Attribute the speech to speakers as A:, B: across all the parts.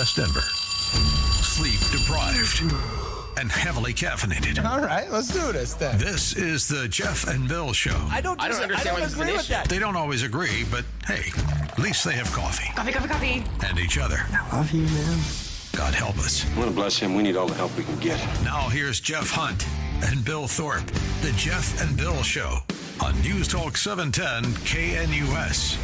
A: West Denver. Sleep deprived and heavily caffeinated.
B: All right, let's do this then.
A: This is the Jeff and Bill Show.
C: I don't understand why this is an issue.
A: They don't always agree, but hey, at least they have coffee.
C: Coffee.
A: And each other.
B: I love you, man.
A: God help us.
D: I want to bless him. We need all the help we can get.
A: Now here's Jeff Hunt and Bill Thorpe. The Jeff and Bill Show on News Talk 710 KNUS.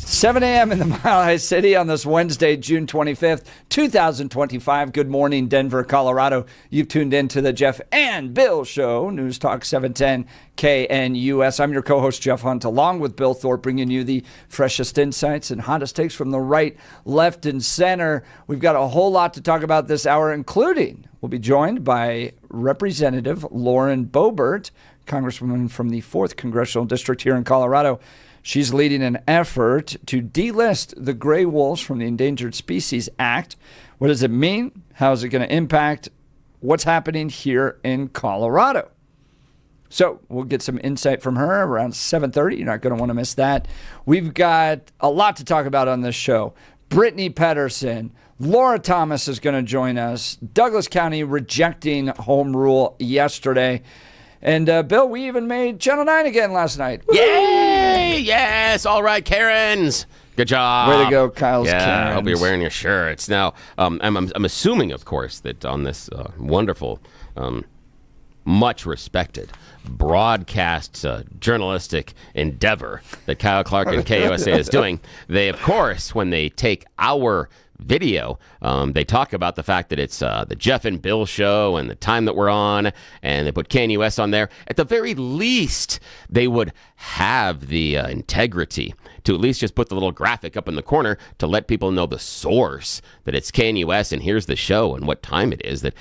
E: Seven a.m. in the Mile High City on this Wednesday, June 25th, 2025. Good morning, Denver, Colorado. You've tuned in to the Jeff and Bill Show, News Talk 710 KNUS. I'm your co-host, Jeff Hunt, along with Bill Thorpe, bringing you the freshest insights and hottest takes from the right, left, and center. We've got a whole lot to talk about this hour, including we'll be joined by Representative Lauren Boebert, Congresswoman from the 4th Congressional District here in Colorado. She's leading an effort to delist the gray wolves from the Endangered Species Act. What does it mean? How is it going to impact what's happening here in Colorado? So we'll get some insight from her around 7:30. You're not going to want to miss that. We've got a lot to talk about on this show. Brittany Pedersen, Laura Thomas is going to join us. Douglas County rejecting home rule yesterday. And, Bill, we even made Channel 9 again last night. Woo!
C: Yay! Yes! All right, Karens. Good job.
E: Way to go, Kyle's Karens.
C: I hope you're wearing your shirts. Now, I'm assuming, of course, that on this wonderful, much respected broadcast journalistic endeavor that Kyle Clark and KUSA is doing, they, of course, when they take our video, they talk about the fact that it's the Jeff and Bill Show and the time that we're on, and they put KNUS on there. At the very least, they would have the integrity to at least just put the little graphic up in the corner to let people know the source, that it's KNUS and here's the show and what time it is, that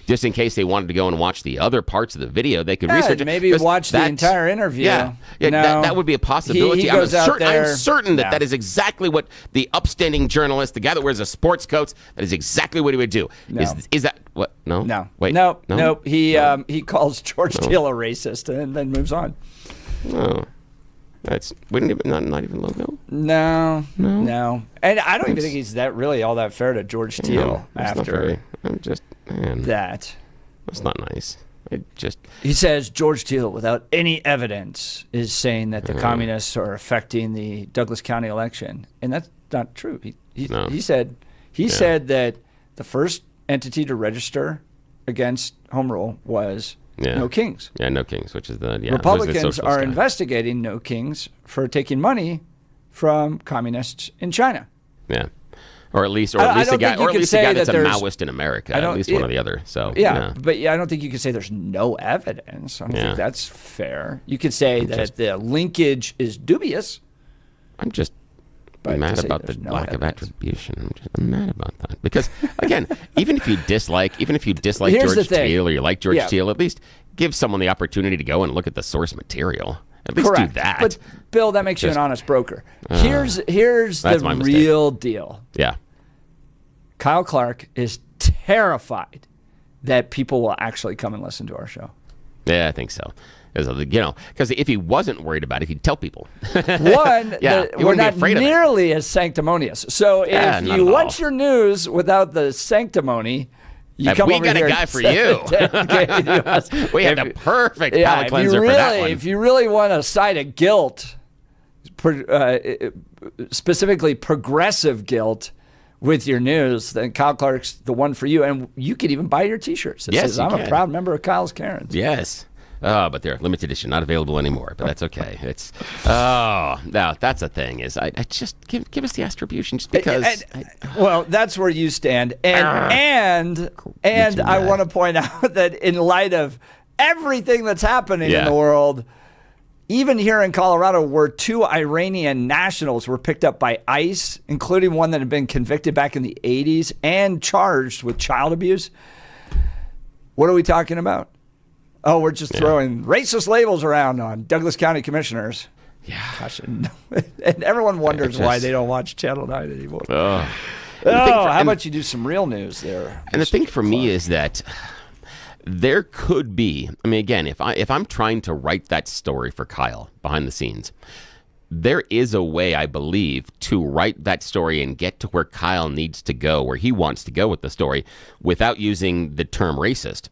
C: just in case they wanted to go and watch the other parts of the video, they could research it.
E: Maybe watch the entire interview.
C: Yeah,
E: no,
C: that would be a possibility.
E: He goes out there.
C: I'm certain that that is exactly what the upstanding journalist, the guy that wears a sports coat, that is exactly what he would do.
E: No.
C: Is that what? No.
E: No.
C: Wait.
E: No. He calls George Teal a racist and then moves on.
C: Oh. That's not even logo.
E: No. And I don't even think he's really all that fair to George Teal after that.
C: That's not nice.
E: He says George Teal, without any evidence, is saying that the communists are affecting the Douglas County election, and that's not true. He said that the first entity to register against home rule was No Kings.
C: Yeah, No Kings, which is the
E: Republicans are investigating No Kings for taking money from communists in China.
C: Yeah. Or at least the guy that's a Maoist in America. At least one or the other. So
E: but I don't think you could say there's no evidence. I don't think that's fair. You could say that the linkage is dubious.
C: I'm just mad about the lack of attribution. I'm mad about that because, again, even if you dislike George Teal or you like George Teal, at least give someone the opportunity to go and look at the source material. At least do that.
E: But Bill, that makes you an honest broker. Here's the real deal.
C: Yeah.
E: Kyle Clark is terrified that people will actually come and listen to our show.
C: Yeah, I think so. Because if he wasn't worried about it, he'd tell people.
E: One, we're not nearly as sanctimonious. So if you want your news without the sanctimony, we got a guy for you.
C: We have the perfect palate cleanser for that one.
E: If you really want a side of guilt, specifically progressive guilt with your news, then Kyle Clark's the one for you. And you could even buy your T-shirts that says, I'm a proud member of Kyle's Karens.
C: Yes. But they're limited edition, not available anymore. But that's okay. Now that's the thing is, I just give us the attribution just because.
E: Well, that's where you stand, and I want to point out that in light of everything that's happening in the world, even here in Colorado, where 2 Iranian nationals were picked up by ICE, including one that had been convicted back in the 80s and charged with child abuse. What are we talking about? Oh, we're just throwing racist labels around on Douglas County commissioners.
C: Yeah.
E: Gosh, and everyone wonders why they don't watch Channel 9 anymore. How about you do some real news there?
C: And the thing for me is that there could be, I mean, again, if I'm trying to write that story for Kyle behind the scenes, there is a way, I believe, to write that story and get to where Kyle needs to go, where he wants to go with the story, without using the term racist.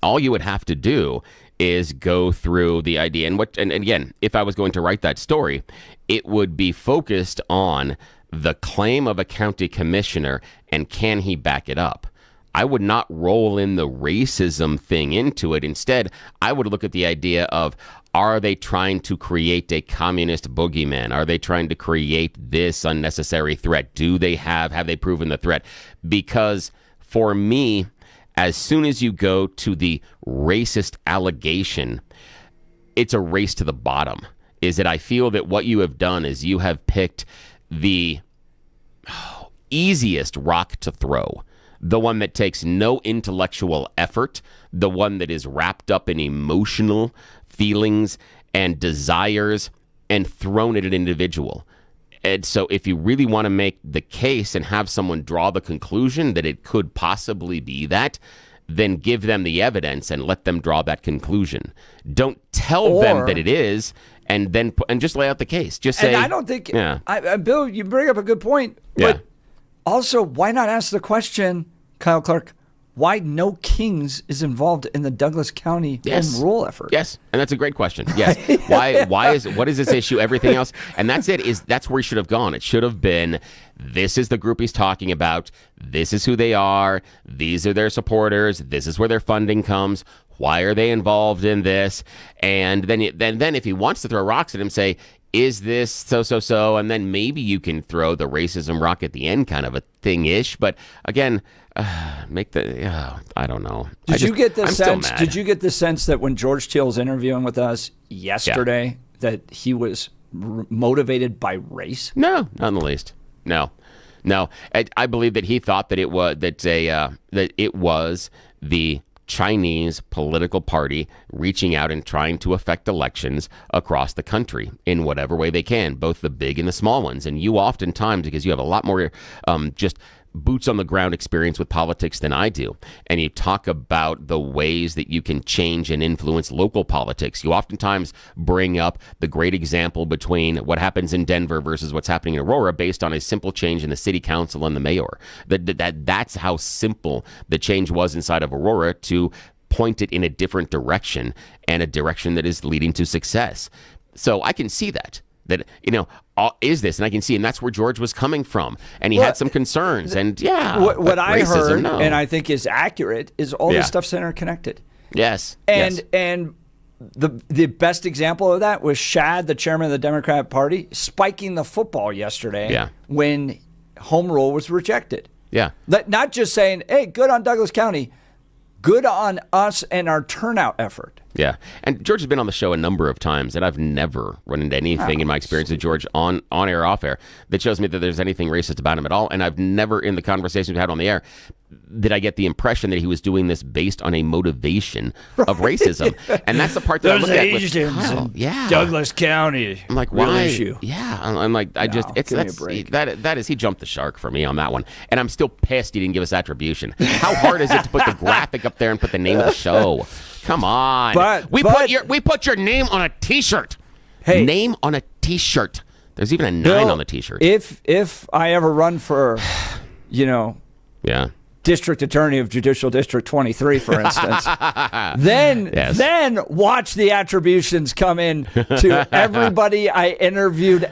C: All you would have to do is go through the idea. And again, if I was going to write that story, it would be focused on the claim of a county commissioner and can he back it up. I would not roll in the racism thing into it. Instead, I would look at the idea of, are they trying to create a communist boogeyman? Are they trying to create this unnecessary threat? Have they proven the threat? Because for me, as soon as you go to the racist allegation, it's a race to the bottom. Is that I feel that what you have done is you have picked the easiest rock to throw. The one that takes no intellectual effort, the one that is wrapped up in emotional feelings and desires, and thrown at an individual. And so if you really want to make the case and have someone draw the conclusion that it could possibly be that, then give them the evidence and let them draw that conclusion. Don't tell them that it is, and then just lay out the case. Just say.
E: And I don't think, Bill, you bring up a good point. But also, why not ask the question, Kyle Clark, why no Kings is involved in the Douglas County home rule effort?
C: Yes, and that's a great question. Yes, what is this issue? Everything else, and that's where he should have gone. It should have been, this is the group he's talking about. This is who they are. These are their supporters. This is where their funding comes. Why are they involved in this? And then if he wants to throw rocks at him, say, is this so? And then maybe you can throw the racism rock at the end, kind of a thing-ish. But again, I don't know.
E: Did you get the sense that when George Teal was interviewing with us yesterday, that he was motivated by race?
C: No, not in the least. No. I believe that he thought that it was the Chinese political party reaching out and trying to affect elections across the country in whatever way they can, both the big and the small ones. And you oftentimes, because you have a lot more just boots on the ground experience with politics than I do, and you talk about the ways that you can change and influence local politics, you oftentimes bring up the great example between what happens in Denver versus what's happening in Aurora based on a simple change in the city council and the mayor. That's how simple the change was inside of Aurora to point it in a different direction, and a direction that is leading to success. So I can see that is this, and I can see, and that's where George was coming from, and he had some concerns, and
E: what I heard,
C: no.
E: and I think is accurate, is all this stuff's interconnected.
C: Yes,
E: and the best example of that was Shad, the chairman of the Democratic Party, spiking the football yesterday when home rule was rejected. Yeah, not just saying, "Hey, good on Douglas County." Good on us and our turnout effort.
C: Yeah. And George has been on the show a number of times, and I've never run into anything in my experience with George on air, off air, that shows me that there's anything racist about him at all. And I've never, in the conversations we had on the air, did I get the impression that he was doing this based on a motivation of racism. And that's the part that I look at with Kyle.
E: Douglas County.
C: I'm like, why? Issue. Yeah. I'm like, that is, he jumped the shark for me on that one. And I'm still pissed he didn't give us attribution. How hard is it to put the graphic up there and put the name of the show? Come on. We put your name on a T-shirt. Hey, name on a T-shirt. There's even a 9 on the T-shirt.
E: If I ever run for, district attorney of Judicial District 23, for instance, then watch the attributions come in to everybody I interviewed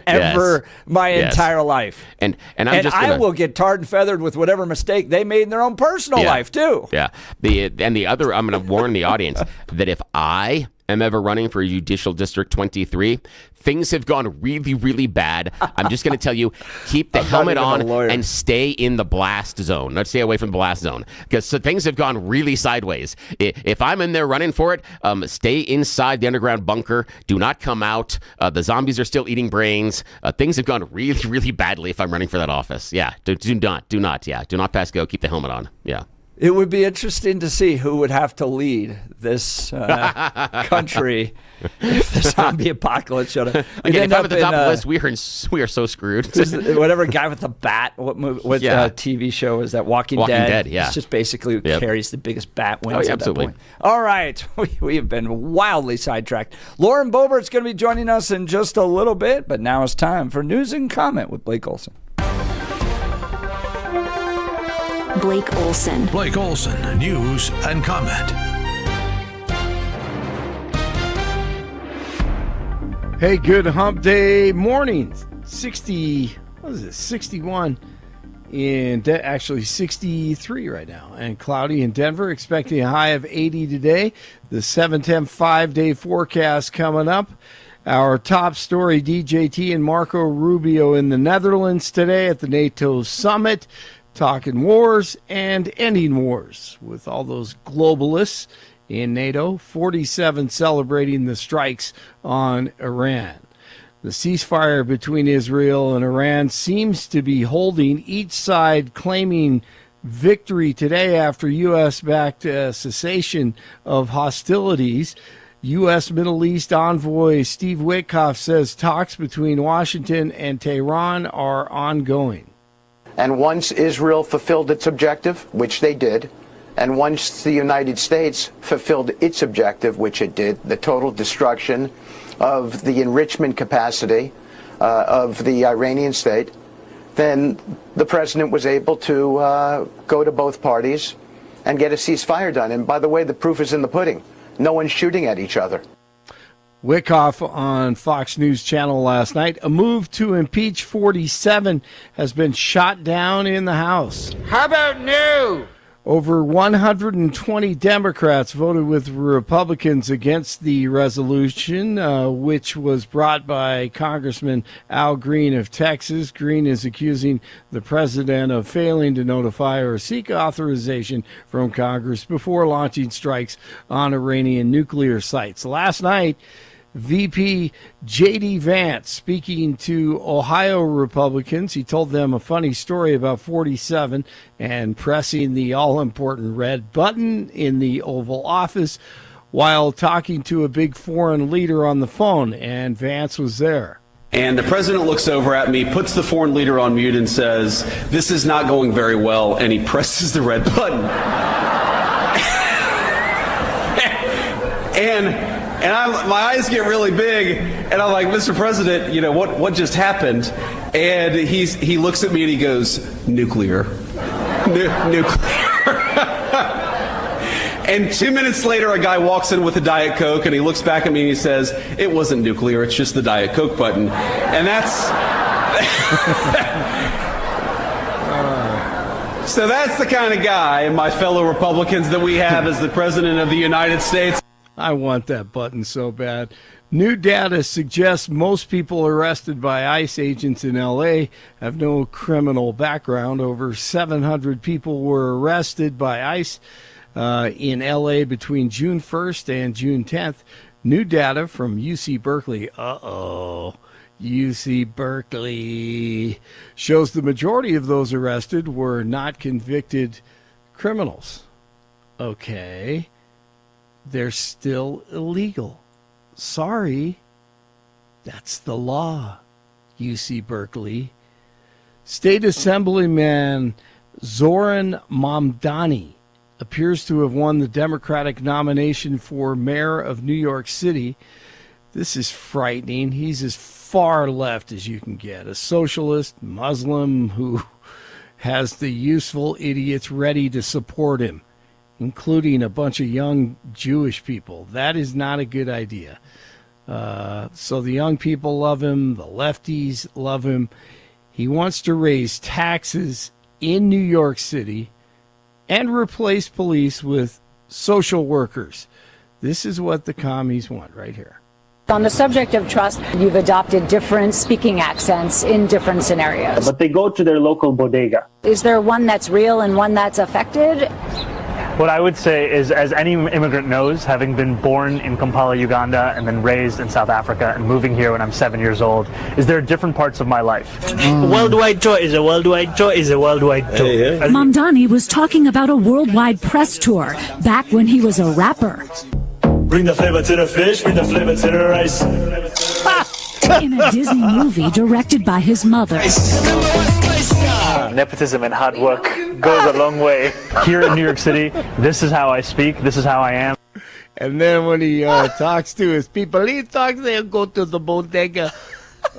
E: my entire life. And I will get tarred and feathered with whatever mistake they made in their own personal life too.
C: Yeah. The other, I'm going to warn the audience that if I am ever running for Judicial District 23, things have gone really, really bad. I'm just going to tell you, keep the helmet on and stay in the blast zone. Let's stay away from the blast zone, because things have gone really sideways. If I'm in there running for it, stay inside the underground bunker. Do not come out. The zombies are still eating brains. Things have gone really, really badly if I'm running for that office. Yeah, do not. Yeah, do not pass go. Keep the helmet on. Yeah.
E: It would be interesting to see who would have to lead this country if the zombie apocalypse showed up.
C: Again, if I'm at the top of the list, we are so screwed.
E: Whatever guy with the bat, what TV show is that? Walking Dead.
C: Yeah.
E: It's just basically who carries the biggest bat wins at that
C: absolutely.
E: point. All right. We have been wildly sidetracked. Lauren Boebert's going to be joining us in just a little bit, but now it's time for News and Comment with Blake Olson.
F: Blake Olson.
A: Blake Olson, News and Comment.
B: Hey, good hump day morning. 61 actually 63 right now, and cloudy in Denver, expecting a high of 80 today. The 7-10 5-day forecast coming up. Our top story, DJT and Marco Rubio in the Netherlands today at the NATO summit, talking wars and ending wars with all those globalists in NATO. 47 celebrating the strikes on Iran. The ceasefire between Israel and Iran seems to be holding, each side claiming victory today after U.S.-backed cessation of hostilities. U.S. Middle East envoy Steve Witkoff says talks between Washington and Tehran are ongoing.
G: And once Israel fulfilled its objective, which they did, and once the United States fulfilled its objective, which it did, the total destruction of the enrichment capacity of the Iranian state, then the president was able to go to both parties and get a ceasefire done. And by the way, the proof is in the pudding. No one's shooting at each other.
B: Witkoff on Fox News Channel last night. A move to impeach 47 has been shot down in the House.
H: How about no?
B: Over 120 Democrats voted with Republicans against the resolution, which was brought by Congressman Al Green of Texas. Green is accusing the president of failing to notify or seek authorization from Congress before launching strikes on Iranian nuclear sites. Last night, VP J.D. Vance speaking to Ohio Republicans. He told them a funny story about 47 and pressing the all-important red button in the Oval Office while talking to a big foreign leader on the phone, and Vance was there.
I: And the president looks over at me, puts the foreign leader on mute and says, "This is not going very well," and he presses the red button. And my eyes get really big, and I'm like, "Mr. President, you know, what just happened?" And he looks at me and he goes, "Nuclear." Nuclear. And 2 minutes later, a guy walks in with a Diet Coke, and he looks back at me and he says, "It wasn't nuclear, it's just the Diet Coke button." And that's... So that's the kind of guy, and my fellow Republicans, that we have as the President of the United States.
B: I want that button so bad. New data suggests most people arrested by ICE agents in L.A. have no criminal background. Over 700 people were arrested by ICE in L.A. between June 1st and June 10th. New data from UC Berkeley. UC Berkeley shows the majority of those arrested were not convicted criminals. Okay. They're still illegal. Sorry. That's the law, UC Berkeley. State Assemblyman Zoran Mamdani appears to have won the Democratic nomination for mayor of New York City. This is frightening. He's as far left as you can get. A socialist, Muslim who has the useful idiots ready to support him, including a bunch of young Jewish people. That is not a good idea. So the young people love him. The lefties love him. He wants to raise taxes in New York City and replace police with social workers. This is what the commies want right here.
J: On the subject of trust, you've adopted different speaking accents in different scenarios.
K: But they go to their local bodega.
J: Is there one that's real and one that's affected?
H: What I would say is, as any immigrant knows, having been born in Kampala, Uganda, and then raised in South Africa and moving here when I'm 7 years old, is there are different parts of my life.
K: Worldwide tour is a worldwide tour is a worldwide tour.
L: Mamdani was talking about a worldwide press tour back when he was a rapper.
K: Bring the flavor to the fish, bring the flavor to the rice.
L: In a Disney movie directed by his mother.
H: Nepotism and hard work goes a long way. Here in New York City, this is how I speak, this is how I am.
B: And then when he talks to his people, he talks, they'll go to the bodega.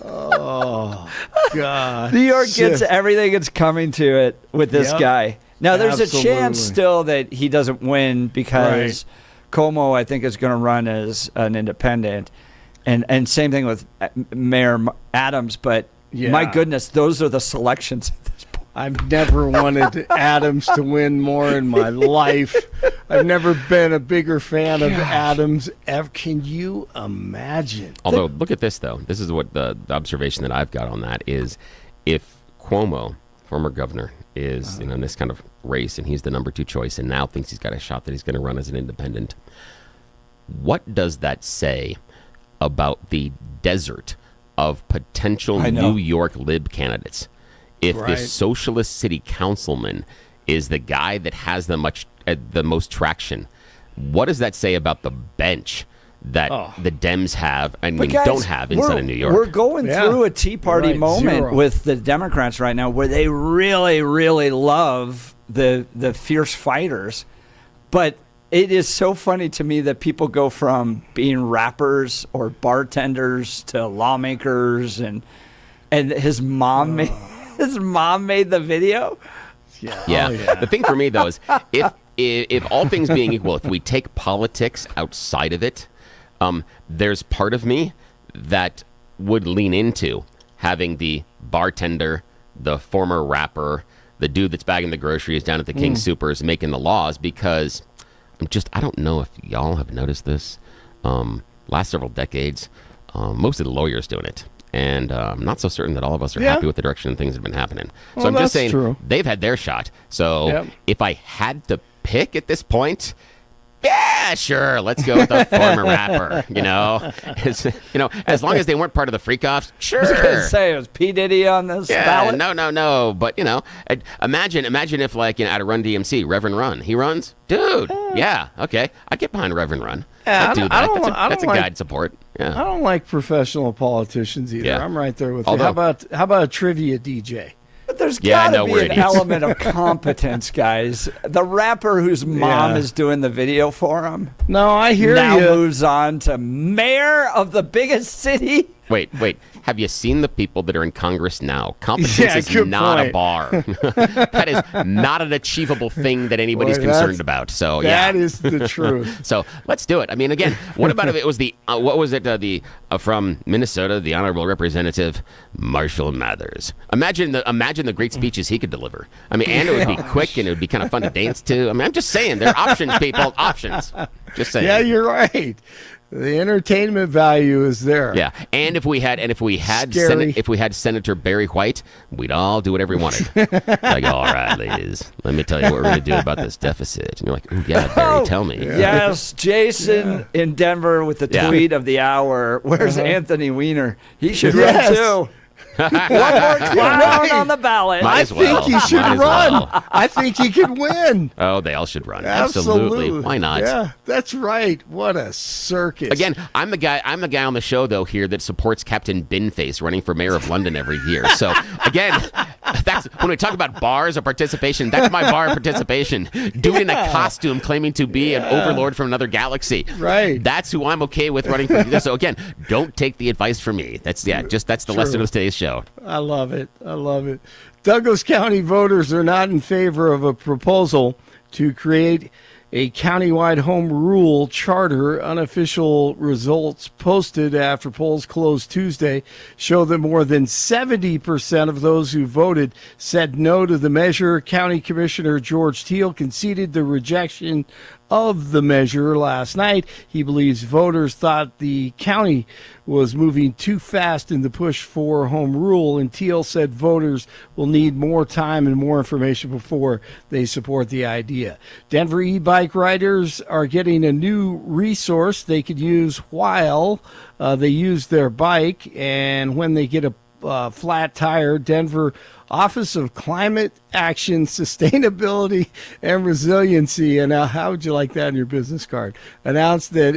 B: Oh, God.
E: New York gets everything that's coming to it with this guy. Now, there's a chance still that he doesn't win because Como, I think, is going to run as an independent. And same thing with Mayor Adams. But my goodness, those are the selections at this point.
B: I've never wanted Adams to win more in my life. I've never been a bigger fan of Adams ever. Can you imagine?
C: Although, look at this, though. This is what the observation that I've got on that is, if Cuomo, former governor, is in this kind of race and he's the number 2 choice and now thinks he's got a shot that he's going to run as an independent, what does that say about the desert of potential New York lib candidates? If the socialist city councilman is the guy that has the most traction, what does that say about the bench that the Dems have and don't have inside of New York?
E: We're going through a Tea Party moment with the Democrats right now where they really, really love the fierce fighters. But it is so funny to me that people go from being rappers or bartenders to lawmakers, and his mom made the video.
C: Yeah. The thing for me though is if all things being equal, if we take politics outside of it, there's part of me that would lean into having the bartender, the former rapper, the dude that's bagging the groceries down at the King Soopers making the laws, because I don't know if y'all have noticed this. Last several decades, most of the lawyers doing it. And I'm not so certain that all of us are happy with the direction things have been happening. So I'm just saying they've had their shot. So if I had to pick at this point, yeah, sure, let's go with the former rapper. As long as they weren't part of the freak-offs, sure.
E: I was going to say, was P. Diddy on this ballot?
C: No. But, imagine if, out of Run DMC, Reverend Run, he runs? Dude, okay. I get behind Reverend Run.
B: Yeah,
C: I'd do that. That's a guide support. Yeah.
B: I don't like professional politicians either.
C: Yeah.
B: I'm right there with you. How about a trivia DJ?
E: But there's got to be an element of competence, guys. The rapper whose mom is doing the video for him.
B: No, I hear
E: now
B: you.
E: Moves on to mayor of the biggest city.
C: Wait. Have you seen the people that are in Congress now? Competence is not a bar. That is not an achievable thing that anybody's concerned about. So
B: that is the truth.
C: So let's do it. I mean, again, what about if it was from Minnesota, the honorable representative Marshall Mathers? Imagine the great speeches he could deliver. I mean, and it would be quick and it would be kind of fun to dance to. I mean, I'm just saying, there are options, people. Options. Just saying.
B: Yeah, you're right. The entertainment value is there.
C: Yeah, and if we had Senator Barry White, we'd all do whatever we wanted. Like, all right, ladies, let me tell you what we're going to do about this deficit. And you're like, yeah, Barry, tell me.
E: Yes, Jason in Denver with the tweet of the hour. Where's Anthony Weiner? He should run too. One more clown on the ballot.
B: I think he should run. I think he could win.
C: Oh, they all should run. Absolutely. Why not?
B: Yeah, that's right. What a circus.
C: Again, I'm the guy on the show though here that supports Captain Binface running for mayor of London every year. So again, that's when we talk about bars of participation. That's my bar of participation. Dude in a costume claiming to be an overlord from another galaxy.
B: Right.
C: That's who I'm okay with running for. So again, don't take the advice from me. That's the lesson of today's show.
B: I love it. Douglas County voters are not in favor of a proposal to create a countywide home rule charter. Unofficial results posted after polls closed Tuesday show that more than 70% of those who voted said no to the measure. County Commissioner George Teal conceded the rejection of the measure last night. He believes voters thought the county was moving too fast in the push for home rule, and Teal said voters will need more time and more information before they support the idea. Denver e-bike riders are getting a new resource they could use while they use their bike, and when they get a flat tire. Denver Office of Climate Action, Sustainability, and Resiliency, and how would you like that in your business card, announced that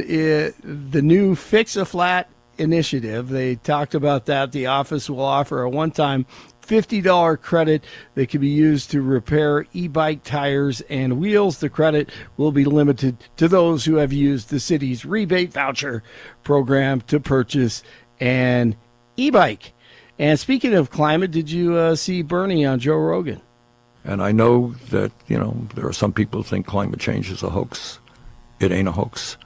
B: the new Fix a Flat initiative, they talked about that. The office will offer a one-time $50 credit that can be used to repair e-bike tires and wheels. The credit will be limited to those who have used the city's rebate voucher program to purchase an e-bike. And speaking of climate, did you see Bernie on Joe Rogan?
M: And I know that, there are some people who think climate change is a hoax. It ain't a hoax.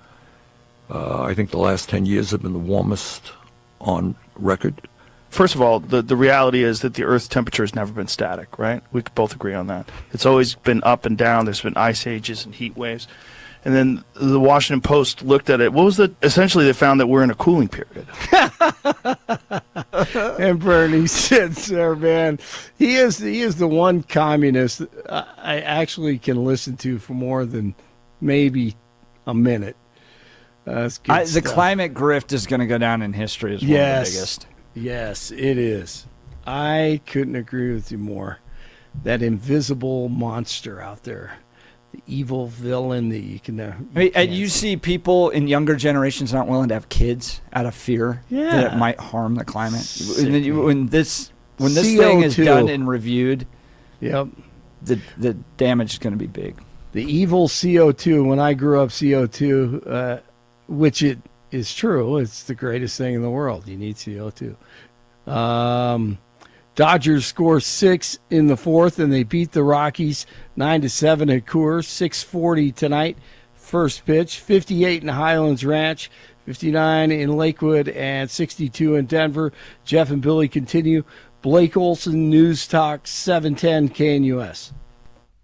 M: I think the last 10 years have been the warmest on record.
N: First of all, the reality is that the Earth's temperature has never been static, right? We could both agree on that. It's always been up and down. There's been ice ages and heat waves. And then the Washington Post looked at it. Essentially, they found that we're in a cooling period.
B: And Bernie sits there, man. He is the one communist I actually can listen to for more than maybe a minute.
E: The climate grift is going to go down in history as one of the biggest.
B: Yes, it is. I couldn't agree with you more. That invisible monster out there. The evil villain that you can...
E: you see people in younger generations not willing to have kids out of fear that it might harm the climate. When this thing is done and reviewed, the damage is going to be big.
B: The evil CO2, when I grew up, CO2, which it is true, it's the greatest thing in the world. You need CO2. Dodgers score 6 in the fourth, and they beat the Rockies 9-7 at Coors. 6:40 tonight. First pitch. 58 in Highlands Ranch, 59 in Lakewood, and 62 in Denver. Jeff and Billy continue. Blake Olson, News Talk 710 KNUS.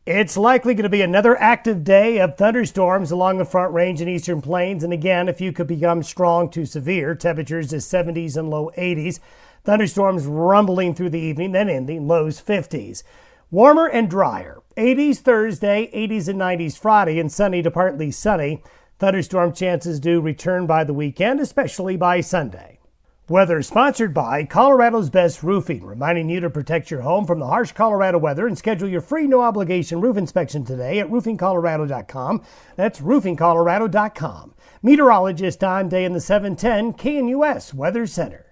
O: It's likely going to be another active day of thunderstorms along the Front Range and Eastern Plains. And again, a few could become strong to severe. Temperatures is 70s and low 80s. Thunderstorms rumbling through the evening, then ending lows 50s. Warmer and drier. 80s Thursday, 80s and 90s Friday, and sunny to partly sunny. Thunderstorm chances do return by the weekend, especially by Sunday. Weather sponsored by Colorado's Best Roofing, reminding you to protect your home from the harsh Colorado weather and schedule your free no-obligation roof inspection today at roofingcolorado.com. That's roofingcolorado.com. Meteorologist Don Day in the 710 KNUS Weather Center.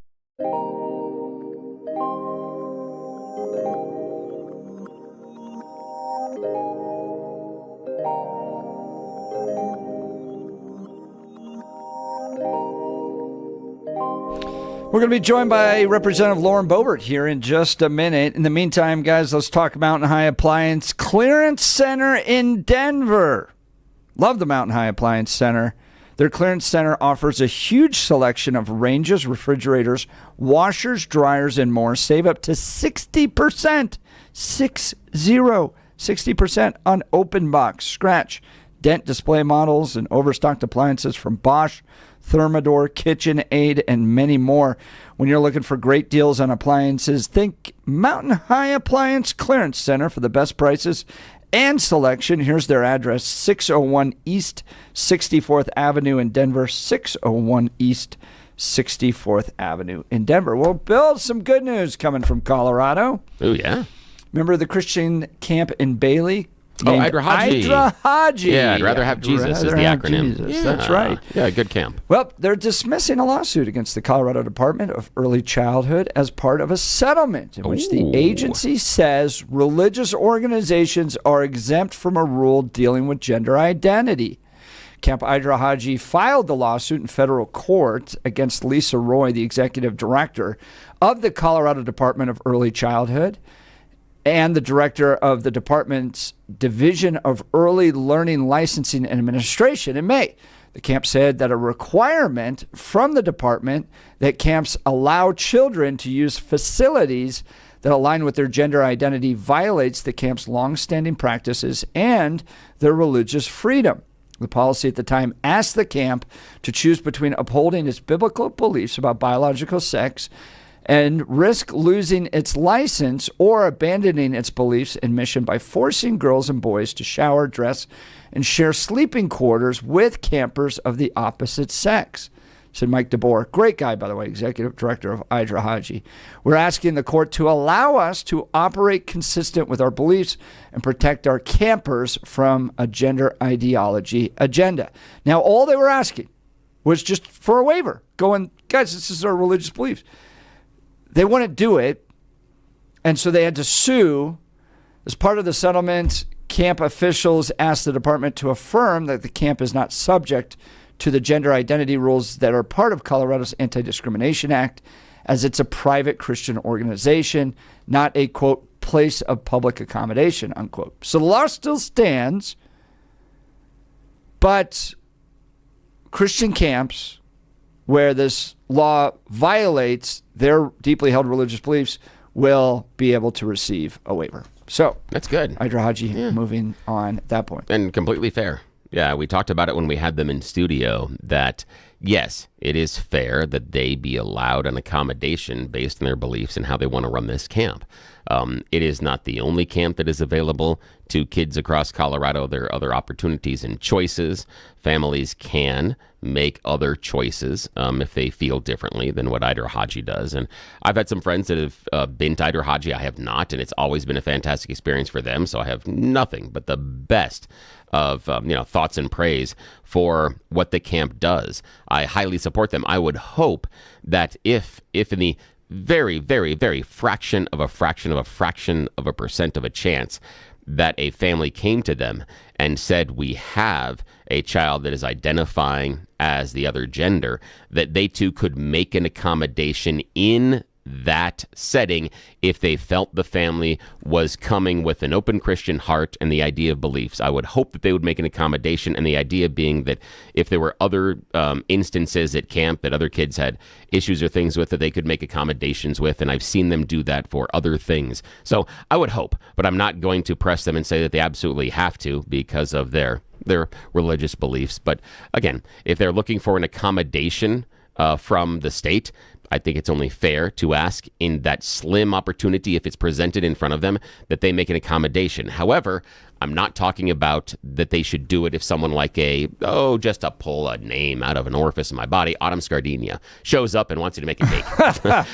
E: We're going to be joined by Representative Lauren Boebert here in just a minute. In the meantime, guys, let's talk Mountain High Appliance Clearance Center in Denver. Love the Mountain High Appliance Center. Their clearance center offers a huge selection of ranges, refrigerators, washers, dryers, and more. Save up to 60%. 60% on open box, scratch, dent display models, and overstocked appliances from Bosch, Thermador, KitchenAid, and many more. When you're looking for great deals on appliances, think Mountain High Appliance Clearance Center for the best prices and selection. Here's their address, 601 East 64th Avenue in Denver, 601 East 64th Avenue in Denver. Well, Bill, some good news coming from Colorado.
C: Oh, yeah.
E: Remember the Christian camp in Bailey?
C: Oh, Idra Haji.
E: Idra Haji.
C: Yeah, I'd rather have Jesus is the acronym.
E: Jesus. That's right.
C: Yeah, good camp.
E: Well, they're dismissing a lawsuit against the Colorado Department of Early Childhood as part of a settlement in which the agency says religious organizations are exempt from a rule dealing with gender identity. Camp Idra Haji filed the lawsuit in federal court against Lisa Roy, the executive director of the Colorado Department of Early Childhood. and the director of the department's Division of Early Learning Licensing and Administration in May. The camp said that a requirement from the department that camps allow children to use facilities that align with their gender identity violates the camp's longstanding practices and their religious freedom. The policy at the time asked the camp to choose between upholding its biblical beliefs about biological sex and risk losing its license or abandoning its beliefs and mission by forcing girls and boys to shower, dress, and share sleeping quarters with campers of the opposite sex, said Mike DeBoer. Great guy, by the way, executive director of Idra Haji. We're asking the court to allow us to operate consistent with our beliefs and protect our campers from a gender ideology agenda. Now, all they were asking was just for a waiver, going, guys, this is our religious beliefs. They wouldn't do it, and so they had to sue. As part of the settlement, camp officials asked the department to affirm that the camp is not subject to the gender identity rules that are part of Colorado's Anti-Discrimination Act, as it's a private Christian organization, not a, quote, place of public accommodation, unquote. So the law still stands, but Christian camps where this law violates their deeply held religious beliefs will be able to receive a waiver. So
C: that's good.
E: Idra Haji moving on at that point.
C: And completely fair. Yeah, we talked about it when we had them in studio that, yes, it is fair that they be allowed an accommodation based on their beliefs and how they want to run this camp. It is not the only camp that is available to kids across Colorado. There are other opportunities and choices. Families can make other choices if they feel differently than what Idra Haji does. And I've had some friends that have been to Idra Haji. I have not, and it's always been a fantastic experience for them. So I have nothing but the best of thoughts and praise for what the camp does. I highly support them. I would hope that if in the very, very, very fraction of a percent of a chance that a family came to them and said, we have a child that is identifying as the other gender, that they too could make an accommodation in that setting if they felt the family was coming with an open Christian heart and the idea of beliefs. I would hope that they would make an accommodation, and the idea being that if there were other instances at camp that other kids had issues or things with, that they could make accommodations with, and I've seen them do that for other things. So I would hope, but I'm not going to press them and say that they absolutely have to because of their religious beliefs. But again, if they're looking for an accommodation from the state, I think it's only fair to ask in that slim opportunity, if it's presented in front of them, that they make an accommodation. However, I'm not talking about that they should do it if someone like just to pull a name out of an orifice in my body, Autumn Scardenia, shows up and wants you to make a cake.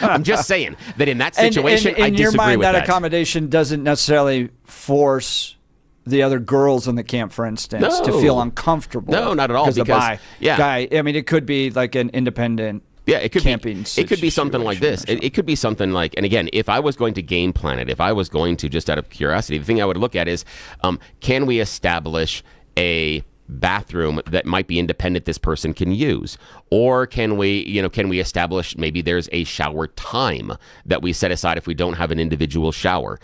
C: I'm just saying that in that situation, I disagree with that. In your mind, that accommodation doesn't necessarily force the other girls in the camp, for instance, to feel uncomfortable. No, not at all. Because guy, I mean, it could be like an independent. Yeah, it could be something like this. It could be something like, and again, if I was going to game plan it, if I was going to, just out of curiosity, the thing I would look at is, can we establish a bathroom that might be independent this person can use? Or can we establish maybe there's a shower time that we set aside if we don't have an individual shower?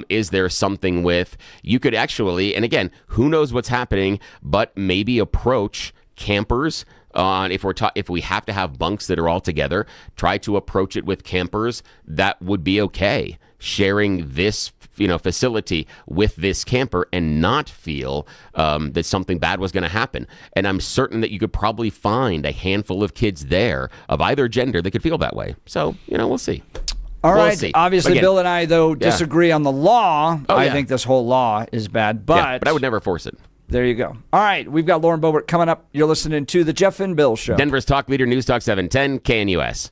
C: Is there something with, you could actually, and again, who knows what's happening, but maybe approach campers on if we have to have bunks that are all together, try to approach it with campers that would be okay sharing this facility with this camper and not feel that something bad was going to happen. And I'm certain that you could probably find a handful of kids there of either gender that could feel that way. So, we'll see. All right. See. Obviously, again, Bill and I, though, disagree on the law. I think this whole law is bad, but I would never force it. There you go. All right, we've got Lauren Boebert coming up. You're listening to The Jeff and Bill Show. Denver's talk leader, News Talk 710, KNUS.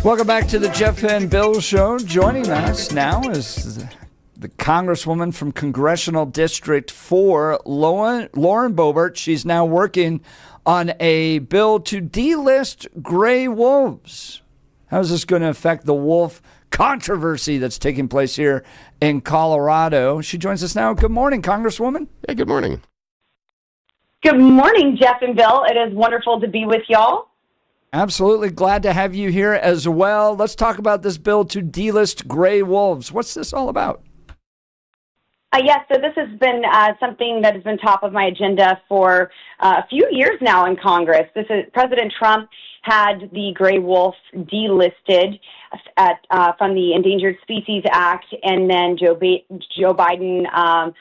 E: Welcome back to the Jeff and Bill Show. Joining us now is the Congresswoman from Congressional District 4, Lauren Boebert. She's now working on a bill to delist gray wolves. How is this going to affect the wolf controversy that's taking place here in Colorado? She joins us now. Good morning, Congresswoman.
C: Hey, good morning.
P: Good morning, Jeff and Bill. It is wonderful to be with y'all.
E: Absolutely glad to have you here as well. Let's talk about this bill to delist gray wolves. What's this all about?
P: Yes, so this has been something that has been top of my agenda for a few years now in Congress. President Trump had the gray wolf delisted from the Endangered Species Act, and then Joe Biden,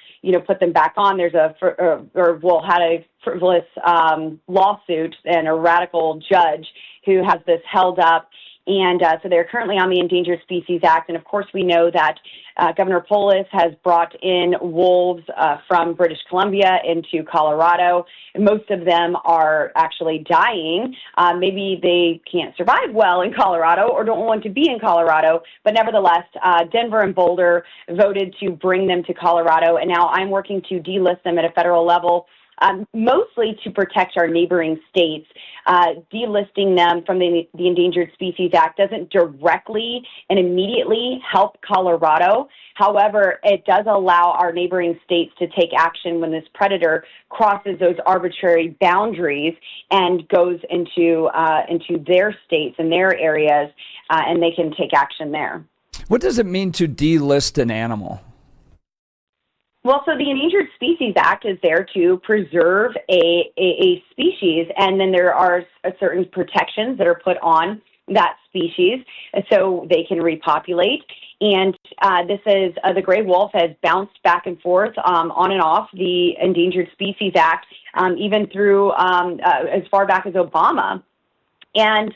P: put them back on. There's had a frivolous lawsuit and a radical judge who has this held up. And so they're currently on the Endangered Species Act. And, of course, we know that Governor Polis has brought in wolves from British Columbia into Colorado. Most of them are actually dying. Maybe they can't survive well in Colorado or don't want to be in Colorado. But nevertheless, Denver and Boulder voted to bring them to Colorado. And now I'm working to delist them at a federal level. Mostly to protect our neighboring states. Delisting them from the Endangered Species Act doesn't directly and immediately help Colorado. However, it does allow our neighboring states to take action when this predator crosses those arbitrary boundaries and goes into their states and their areas, and they can take action there.
E: What does it mean to delist an animal?
P: Well, so the Endangered Species Act is there to preserve a species, and then there are certain protections that are put on that species so they can repopulate. And this is the gray wolf has bounced back and forth on and off the Endangered Species Act, even through as far back as Obama. And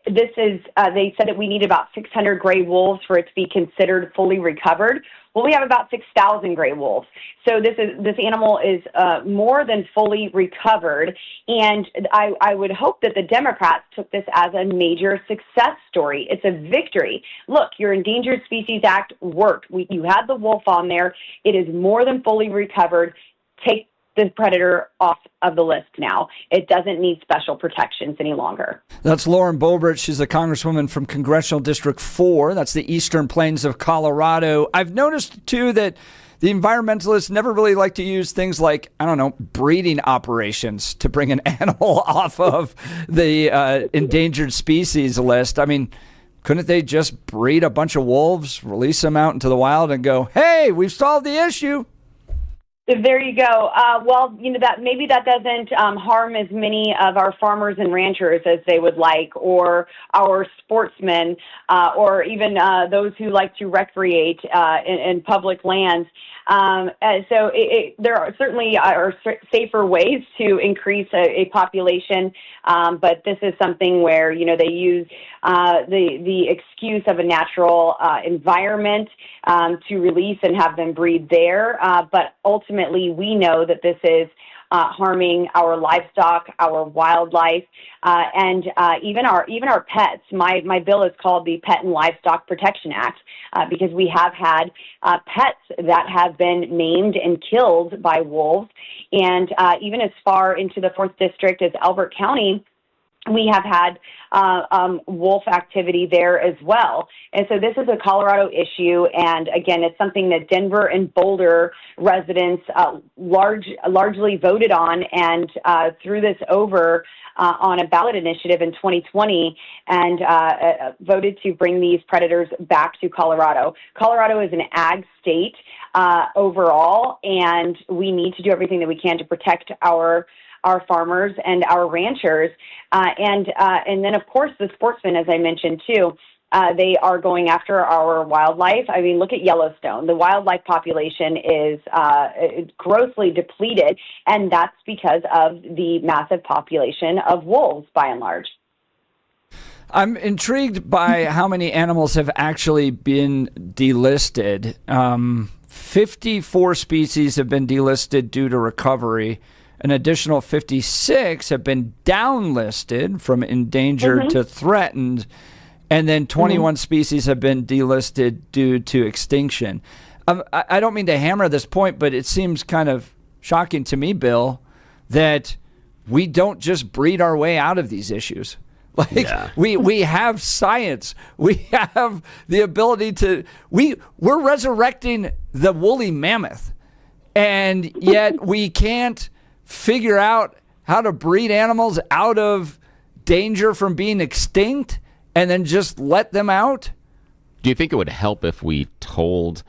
P: they said that we need about 600 gray wolves for it to be considered fully recovered. Well, we have about 6,000 gray wolves. So this animal is more than fully recovered, and I would hope that the Democrats took this as a major success story. It's a victory. Look, your Endangered Species Act worked. You had the wolf on there. It is more than fully recovered. Take the predator off of the list now. It doesn't need special protections any longer.
E: That's Lauren Boebert. She's a congresswoman from Congressional District 4. That's the Eastern Plains of Colorado. I've noticed, too, that the environmentalists never really like to use things like, breeding operations to bring an animal off of the endangered species list. I mean, couldn't they just breed a bunch of wolves, release them out into the wild, and go, hey, we've solved the issue?
P: There you go. Maybe that doesn't harm as many of our farmers and ranchers as they would like, or our sportsmen, or even those who like to recreate in public lands. There are certainly safer ways to increase a population, but this is something where they use the excuse of a natural environment to release and have them breed there. But ultimately, we know that this is harming our livestock, our wildlife, and even our pets. My bill is called the Pet and Livestock Protection Act because we have had pets that have been maimed and killed by wolves, and even as far into the 4th District as Elbert County, we have had wolf activity there as well. And so this is a Colorado issue, and again, it's something that Denver and Boulder residents largely voted on and threw this over on a ballot initiative in 2020 and voted to bring these predators back to Colorado. Colorado is an ag state overall, and we need to do everything that we can to protect our farmers and our ranchers, and then of course the sportsmen, as I mentioned too. They are going after our wildlife. I mean, look at Yellowstone. The wildlife population is grossly depleted, and that's because of the massive population of wolves, by and large.
E: I'm intrigued by how many animals have actually been delisted. 54 species have been delisted due to recovery. An additional 56 have been downlisted from endangered to threatened, and then 21 species have been delisted due to extinction. I don't mean to hammer this point, but it seems kind of shocking to me, Bill, that we don't just breed our way out of these issues. We have science. We have the ability to. We're resurrecting the woolly mammoth, and yet we can't figure out how to breed animals out of danger from being extinct and then just let them out.
C: Do you think it would help if we told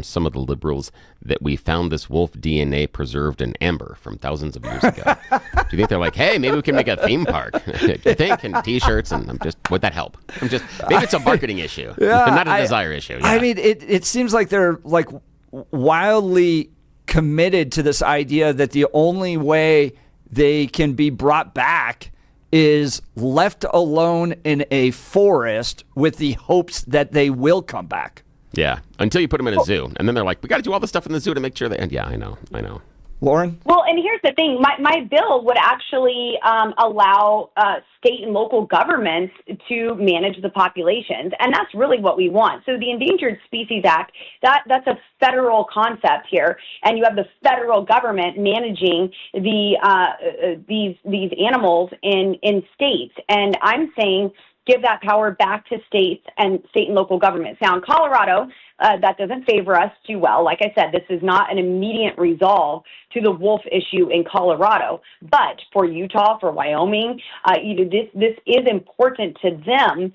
C: some of the liberals that we found this wolf DNA preserved in amber from thousands of years ago? Do you think they're like, hey, maybe we can make a theme park? Do you think? And T-shirts, and would that help? Maybe it's a marketing issue, not a desire issue. Yeah.
E: I mean, it seems like they're like wildly committed to this idea that the only way they can be brought back is left alone in a forest with the hopes that they will come back.
C: Yeah, until you put them in a zoo. And then they're like, we got to do all this stuff in the zoo to make sure they... And yeah, I know.
E: Lauren?
P: Well, and here's the thing. My bill would actually allow state and local governments to manage the populations, and that's really what we want. So the Endangered Species Act, that's a federal concept here, and you have the federal government managing these animals in states. And I'm saying give that power back to state and local governments. Now, in Colorado, that doesn't favor us too well. Like I said, this is not an immediate resolve to the wolf issue in Colorado. But for Utah, for Wyoming, this is important to them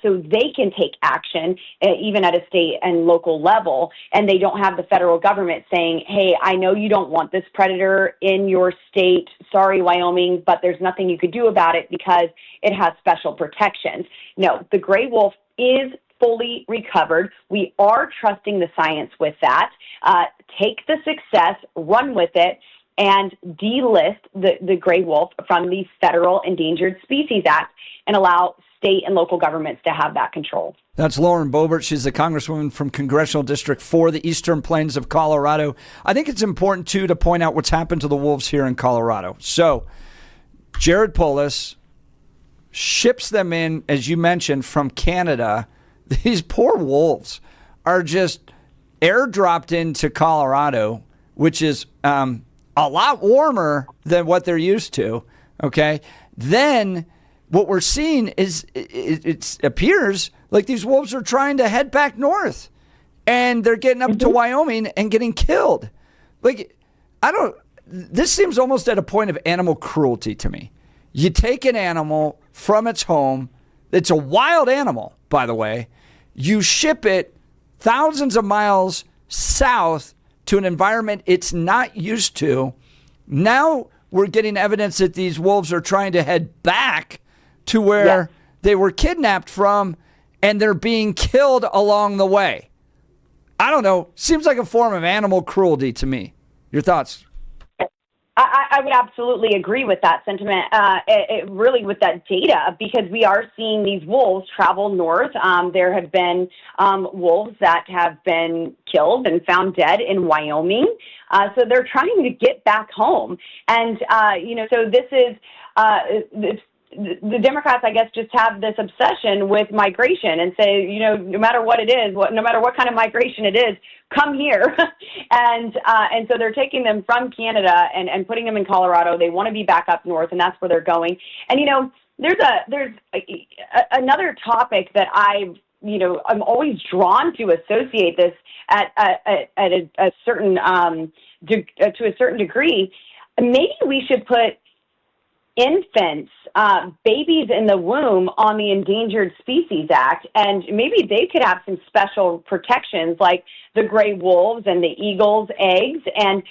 P: so they can take action even at a state and local level, and they don't have the federal government saying, hey, I know you don't want this predator in your state. Sorry, Wyoming, but there's nothing you could do about it because it has special protections. No, the gray wolf is fully recovered. We are trusting the science with that. Take the success, run with it, and delist the gray wolf from the Federal Endangered Species Act and allow state and local governments to have that control.
E: That's Lauren Boebert. She's the Congresswoman from Congressional District 4, the Eastern Plains of Colorado. I think it's important, too, to point out what's happened to the wolves here in Colorado. So, Jared Polis ships them in, as you mentioned, from Canada. These poor wolves are just airdropped into Colorado, which is a lot warmer than what they're used to. Okay. Then what we're seeing is it appears like these wolves are trying to head back north, and they're getting up to Wyoming and getting killed. Like, this seems almost at a point of animal cruelty to me. You take an animal from its home. It's a wild animal, by the way. You ship it thousands of miles south to an environment it's not used to. Now we're getting evidence that these wolves are trying to head back to where they were kidnapped from, and they're being killed along the way. I don't know. Seems like a form of animal cruelty to me. Your thoughts?
P: I would absolutely agree with that sentiment, really with that data, because we are seeing these wolves travel north. There have been wolves that have been killed and found dead in Wyoming. So they're trying to get back home. And, so this is the Democrats, I guess, just have this obsession with migration and say, no matter what it is, no matter what kind of migration it is, come here. and so they're taking them from Canada and putting them in Colorado. They want to be back up north, and that's where they're going. And, there's another topic that I'm always drawn to associate this at a certain to a certain degree. Maybe we should put infants, babies in the womb on the Endangered Species Act, and maybe they could have some special protections like the gray wolves and the eagle's eggs and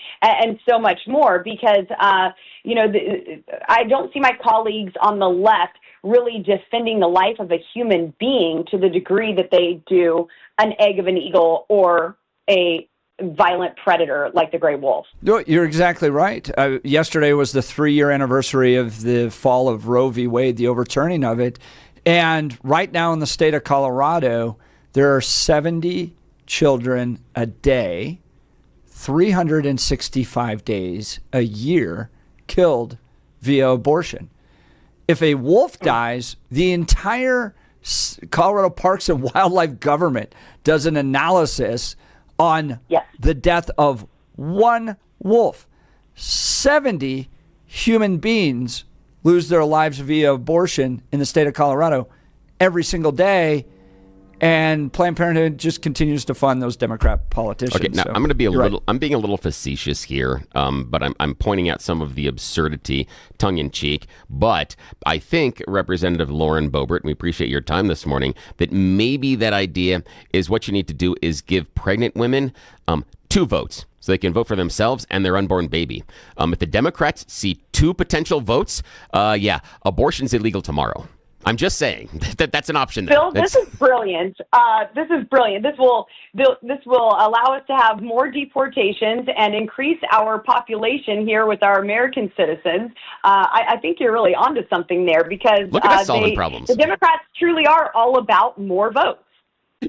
P: so much more, because I don't see my colleagues on the left really defending the life of a human being to the degree that they do an egg of an eagle or a violent predator like the gray wolf.
E: No, you're exactly right. Yesterday was the 3-year anniversary of the fall of Roe v. Wade, the overturning of it. And right now in the state of Colorado, there are 70 children a day, 365 days a year killed via abortion. If a wolf dies, the entire Colorado Parks and Wildlife government does an analysis on the death of one wolf. 70 human beings lose their lives via abortion in the state of Colorado every single day. And Planned Parenthood just continues to fund those Democrat politicians.
C: Okay, now
E: so
C: I'm going to be
E: right.
C: I'm being a little facetious here, but I'm pointing out some of the absurdity, tongue in cheek. But I think Representative Lauren Boebert, and we appreciate your time this morning, that maybe that idea is what you need to do is give pregnant women 2 votes. So they can vote for themselves and their unborn baby. If the Democrats see 2 potential votes, abortion's illegal tomorrow. I'm just saying that's an option.
P: Bill, this is brilliant. This is brilliant. This will allow us to have more deportations and increase our population here with our American citizens. I think you're really onto something there because
C: look at us solving problems.
P: The Democrats truly are all about more votes.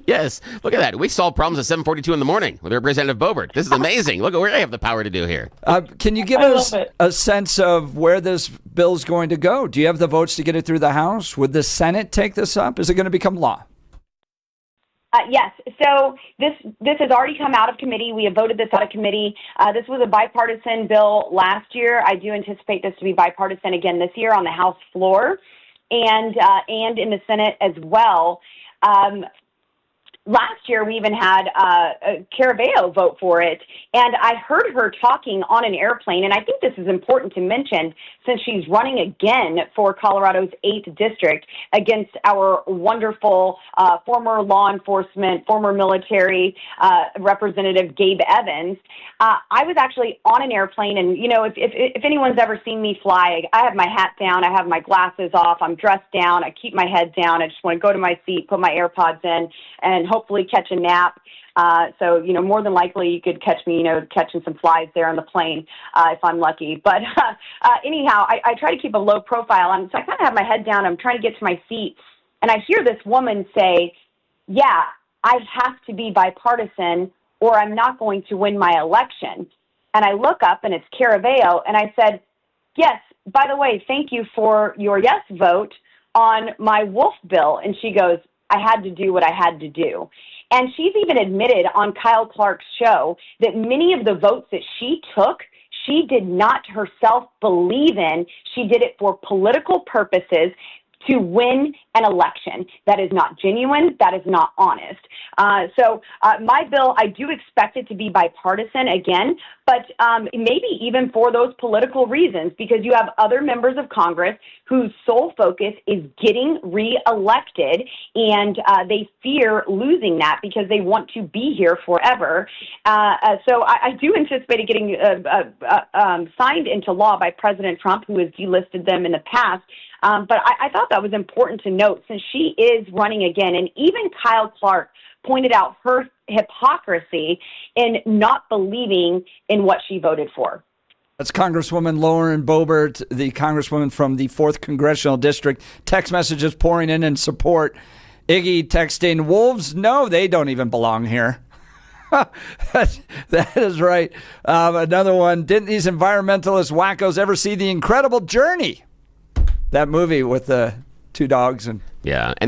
C: Yes, look at that. We solve problems at 7:42 in the morning with Representative Boebert. This is amazing. Look at where I have the power to do here.
E: Can you give us a sense of where this bill is going to go? Do you have the votes to get it through the House? Would the Senate take this up? Is it going to become law?
P: Yes. So this has already come out of committee. We have voted this out of committee. This was a bipartisan bill last year. I do anticipate this to be bipartisan again this year on the House floor and in the Senate as well. Last year, we even had Caraveo vote for it, and I heard her talking on an airplane, and I think this is important to mention since she's running again for Colorado's 8th district against our wonderful former law enforcement, former military Representative Gabe Evans. I was actually on an airplane, and, you know, if anyone's ever seen me fly, I have my hat down, I have my glasses off, I'm dressed down, I keep my head down, I just want to go to my seat, put my AirPods in, and hopefully catch a nap. So, you know, more than likely you could catch me, you know, catching some flies there on the plane if I'm lucky. But anyhow, I try to keep a low profile. So I kind of have my head down. I'm trying to get to my seat. And I hear this woman say, yeah, I have to be bipartisan or I'm not going to win my election. And I look up and it's Caraveo. And I said, yes, by the way, thank you for your yes vote on my wolf bill. And she goes, I had to do what I had to do. And she's even admitted on Kyle Clark's show that many of the votes that she took, she did not herself believe in. She did it for political purposes to win an election. That is not genuine. That is not honest. So my bill, I do expect it to be bipartisan again, but maybe even for those political reasons, because you have other members of Congress whose sole focus is getting reelected, and they fear losing that because they want to be here forever. So I do anticipate it getting signed into law by President Trump, who has delisted them in the past. But I thought that was important to note since she is running again. And even Kyle Clark pointed out her hypocrisy in not believing in what she voted for.
E: That's Congresswoman Lauren Boebert, the Congresswoman from the 4th Congressional District. Text messages pouring in support. Iggy texting, wolves? No, they don't even belong here. That is right. Another one, didn't these environmentalist wackos ever see The Incredible Journey? That movie with the 2 dogs and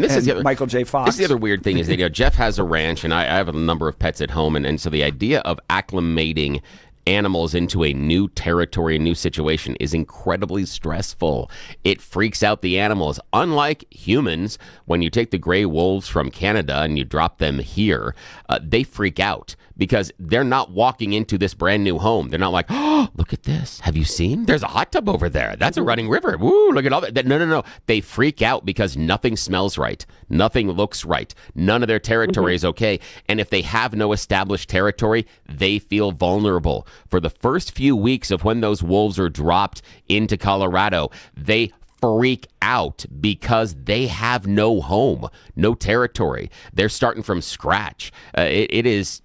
C: this is the other,
E: Michael J. Fox.
C: This is the other weird thing is that Jeff has a ranch and I have a number of pets at home, and so the idea of acclimating animals into a new territory, a new situation is incredibly stressful. It freaks out the animals. Unlike humans, when you take the gray wolves from Canada and you drop them here, they freak out because they're not walking into this brand new home. They're not like, oh, look at this. Have you seen? There's a hot tub over there. That's a running river. Woo, look at all that. No. They freak out because nothing smells right. Nothing looks right. None of their territory is okay. And if they have no established territory, they feel vulnerable. For the first few weeks of when those wolves are dropped into Colorado, they freak out because they have no home, no territory. They're starting from scratch. It is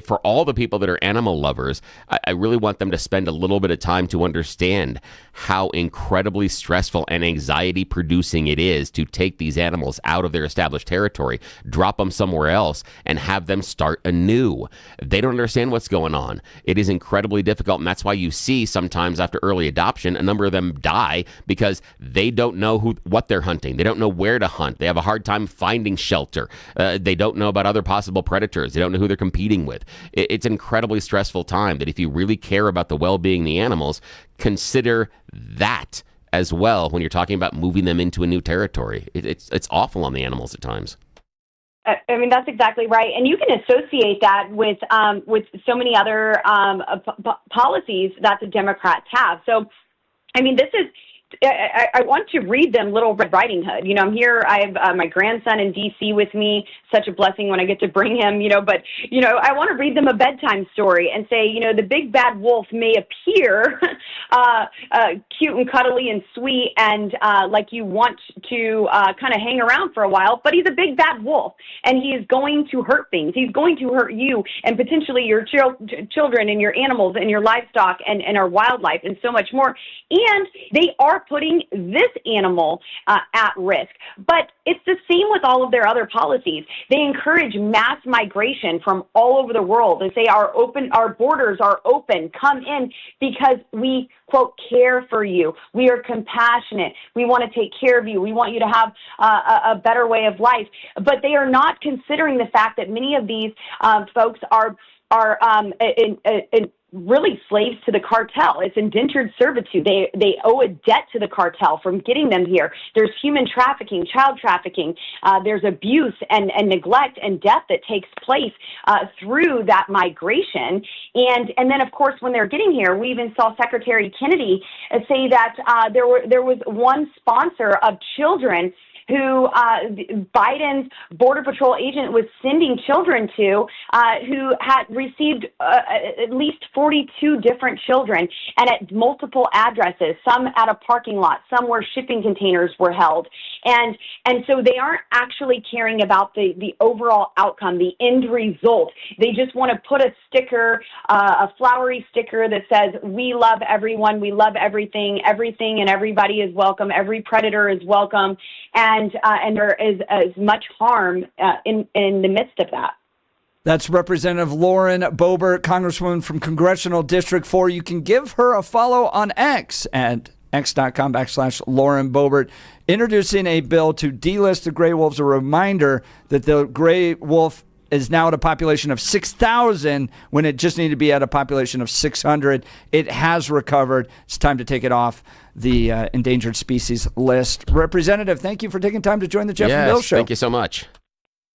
C: for all the people that are animal lovers, I really want them to spend a little bit of time to understand how incredibly stressful and anxiety producing it is to take these animals out of their established territory, drop them somewhere else, and have them start anew. They don't understand what's going on. It is incredibly difficult, and that's why you see sometimes after early adoption, a number of them die because they don't know what they're hunting. They don't know where to hunt. They have a hard time finding shelter. They don't know about other possible predators. They don't know who they're competing with. It's an incredibly stressful time that if you really care about the well-being of the animals, consider that as well when you're talking about moving them into a new territory. It's awful on the animals at times.
P: I mean, that's exactly right. And you can associate that with so many other policies that the Democrats have. So, I mean, this is, I want to read them Little Red Riding Hood. I'm here. I have my grandson in D.C. with me. Such a blessing when I get to bring him, but, I want to read them a bedtime story and say, the big bad wolf may appear cute and cuddly and sweet and like you want to kind of hang around for a while, but he's a big bad wolf and he is going to hurt things. He's going to hurt you and potentially your children and your animals and your livestock and our wildlife and so much more. And they are putting this animal at risk. But it's the same with all of their other policies. They encourage mass migration from all over the world. They say our borders are open, come in because we, quote, care for you. We are compassionate. We want to take care of you. We want you to have a better way of life. But they are not considering the fact that many of these folks are really slaves to the cartel. It's indentured servitude. They owe a debt to the cartel from getting them here. There's human trafficking, child trafficking. There's abuse and neglect and death that takes place through that migration. And then, of course, when they're getting here, we even saw Secretary Kennedy say that there was one sponsor of children who Biden's Border Patrol agent was sending children to, who had received at least 42 different children and at multiple addresses, some at a parking lot, some where shipping containers were held. And so they aren't actually caring about the overall outcome, the end result. They just want to put a sticker, a flowery sticker that says, we love everyone, we love everything and everybody is welcome, every predator is welcome. And there is as much harm in the midst of that.
E: That's Representative Lauren Boebert, Congresswoman from Congressional District 4. You can give her a follow on X at x.com/Lauren Boebert, introducing a bill to delist the gray wolves. A reminder that the gray wolf is now at a population of 6,000 when it just needed to be at a population of 600. It has recovered. It's time to take it off the endangered species list. Representative, thank you for taking time to join the Jeff and Bill Show.
C: Thank you so much.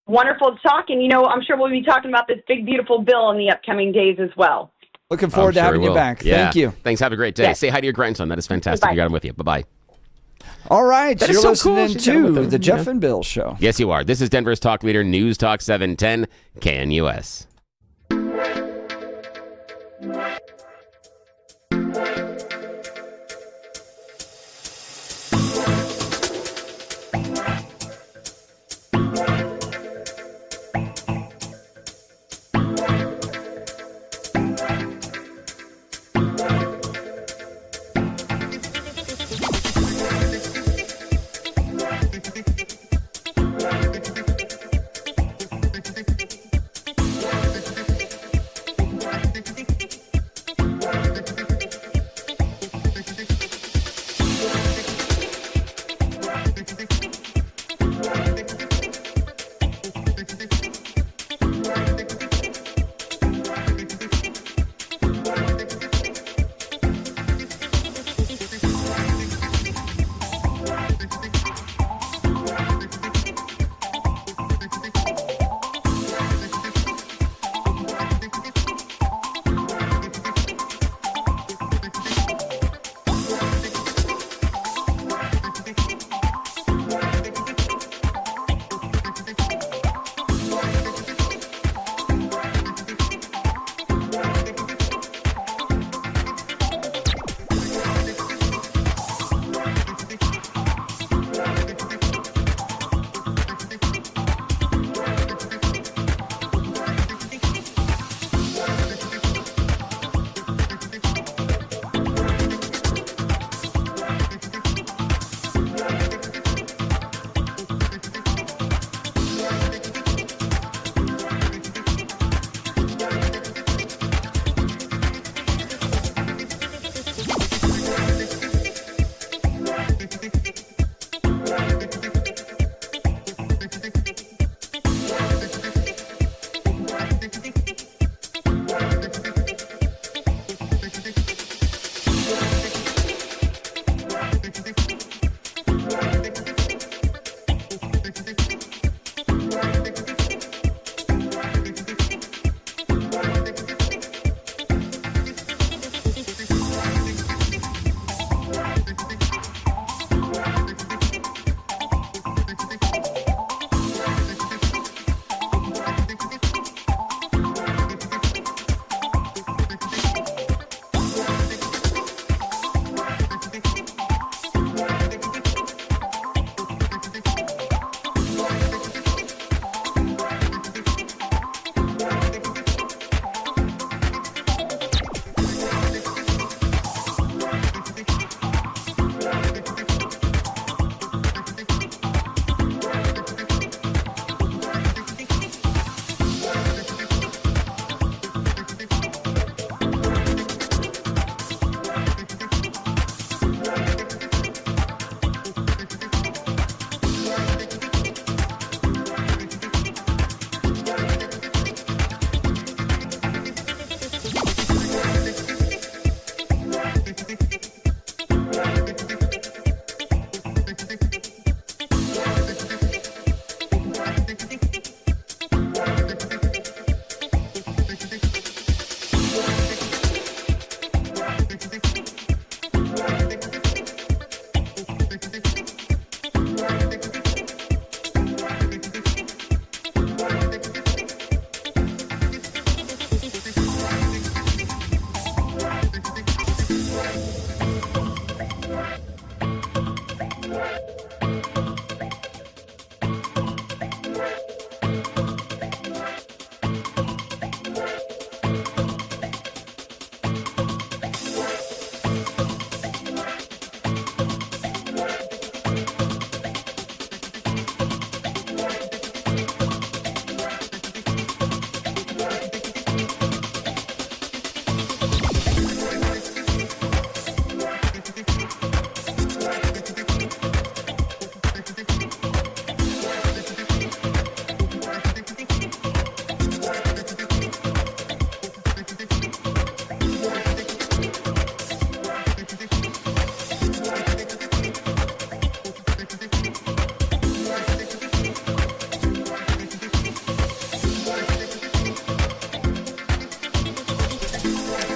P: Wonderful to talk. And, I'm sure we'll be talking about this big, beautiful bill in the upcoming days as well.
E: Looking forward to having you back.
C: Yeah.
E: Thank you.
C: Thanks. Have a great day.
P: Yes.
C: Say hi to your grandson. That is fantastic.
P: Bye.
C: You got him with you. Bye-bye.
E: All right,
C: That
E: you're
C: is so
E: listening
C: cool.
E: to the Jeff and Bill Show.
C: Yes, you are. This is Denver's talk leader, News Talk 710 KNUS.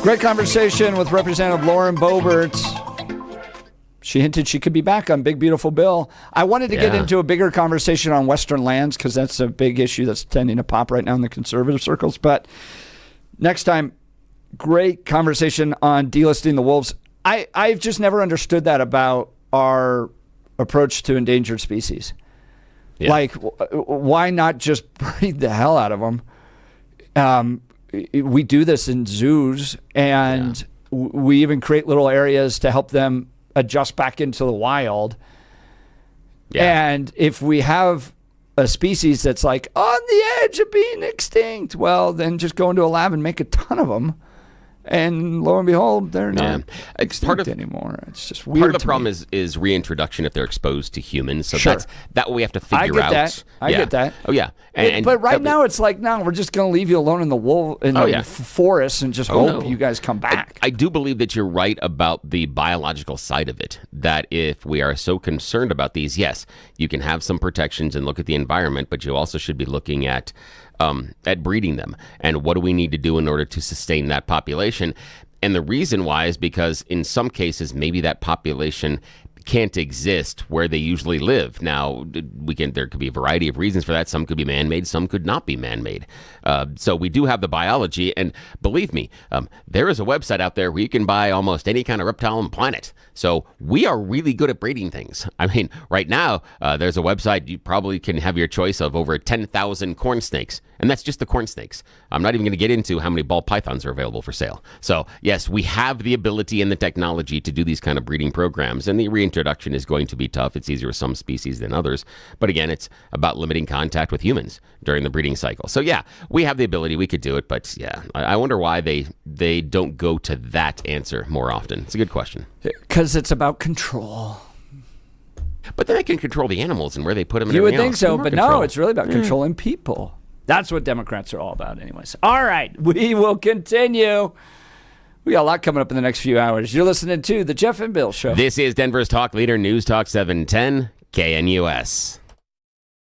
E: Great conversation with Representative Lauren Boebert. She hinted she could be back on Big Beautiful Bill. I wanted to get into a bigger conversation on Western lands because that's a big issue that's tending to pop right now in the conservative circles. But next time, great conversation on delisting the wolves. I've just never understood that about our approach to endangered species. Yeah. Like, why not just breed the hell out of them? We do this in zoos, and we even create little areas to help them adjust back into the wild. Yeah. And if we have a species that's like on the edge of being extinct, well, then just go into a lab and make a ton of them. And lo and behold, they're not extinct anymore. It's just weird.
C: Part of the problem is reintroduction if they're exposed to humans. So that's what we have to figure out.
E: I get that.
C: Oh, yeah.
E: But right now, it's like, no, we're just going to leave you alone in the forest and just hope you guys come back.
C: I do believe that you're right about the biological side of it, that if we are so concerned about these, yes, you can have some protections and look at the environment, but you also should be looking at breeding them and what do we need to do in order to sustain that population. And the reason why is because in some cases maybe that population can't exist where they usually live. Now, there could be a variety of reasons for that. Some could be man-made, some could not be man-made. So we do have the biology, and believe me, there is a website out there where you can buy almost any kind of reptile on the planet. So we are really good at breeding things. I mean, right now, there's a website you probably can have your choice of over 10,000 corn snakes, and that's just the corn snakes. I'm not even going to get into how many ball pythons are available for sale. So yes, we have the ability and the technology to do these kind of breeding programs, and the reintroduction is going to be tough. It's easier with some species than others. But again, it's about limiting contact with humans during the breeding cycle. So yeah, we have the ability. We could do it. But yeah, I wonder why they don't go to that answer more often. It's a good question.
E: Because it's about control.
C: But then they can control the animals and where they put them.
E: You would think so, but no, it's really about controlling people. That's what Democrats are all about anyways. All right, we will continue. We got a lot coming up in the next few hours. You're listening to The Jeff and Bill Show.
C: This is Denver's talk leader, News Talk 710 KNUS.